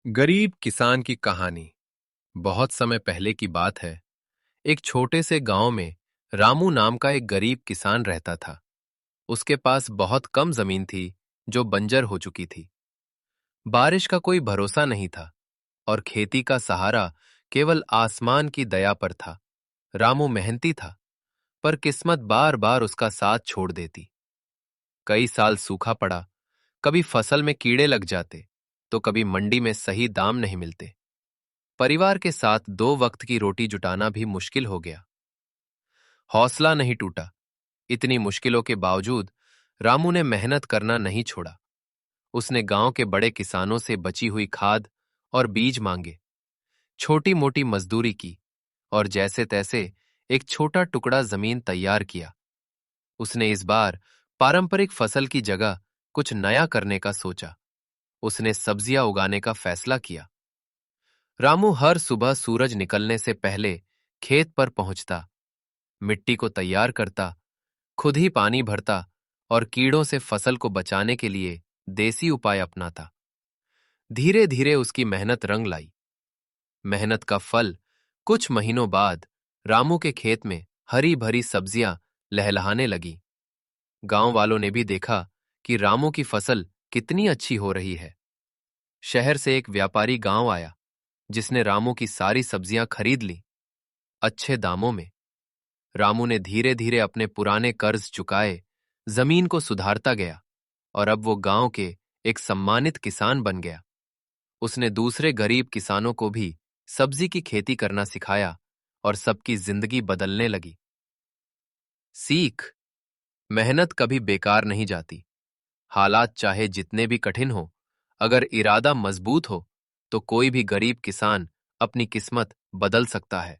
गरीब किसान की कहानी। बहुत समय पहले की बात है। एक छोटे से गांव में रामू नाम का एक गरीब किसान रहता था। उसके पास बहुत कम जमीन थी, जो बंजर हो चुकी थी। बारिश का कोई भरोसा नहीं था और खेती का सहारा केवल आसमान की दया पर था। रामू मेहनती था, पर किस्मत बार बार उसका साथ छोड़ देती। कई साल सूखा पड़ा, कभी फसल में कीड़े लग जाते, तो कभी मंडी में सही दाम नहीं मिलते। परिवार के साथ दो वक्त की रोटी जुटाना भी मुश्किल हो गया। हौसला नहीं टूटा। इतनी मुश्किलों के बावजूद रामू ने मेहनत करना नहीं छोड़ा। उसने गांव के बड़े किसानों से बची हुई खाद और बीज मांगे, छोटी मोटी मजदूरी की और जैसे तैसे एक छोटा टुकड़ा जमीन तैयार किया। उसने इस बार पारंपरिक फसल की जगह कुछ नया करने का सोचा। उसने सब्जियां उगाने का फैसला किया। रामू हर सुबह सूरज निकलने से पहले खेत पर पहुंचता, मिट्टी को तैयार करता, खुद ही पानी भरता और कीड़ों से फसल को बचाने के लिए देसी उपाय अपनाता। धीरे धीरे उसकी मेहनत रंग लाई। मेहनत का फल कुछ महीनों बाद रामू के खेत में हरी भरी सब्जियां लहलहाने लगी। गांव वालों ने भी देखा कि रामू की फसल कितनी अच्छी हो रही है। शहर से एक व्यापारी गांव आया, जिसने रामू की सारी सब्जियां खरीद ली, अच्छे दामों में। रामू ने धीरे धीरे अपने पुराने कर्ज चुकाए, जमीन को सुधारता गया और अब वो गांव के एक सम्मानित किसान बन गया। उसने दूसरे गरीब किसानों को भी सब्जी की खेती करना सिखाया और सबकी जिंदगी बदलने लगी। सीख। मेहनत कभी बेकार नहीं जाती। हालात चाहे जितने भी कठिन हो, अगर इरादा मजबूत हो तो कोई भी गरीब किसान अपनी किस्मत बदल सकता है।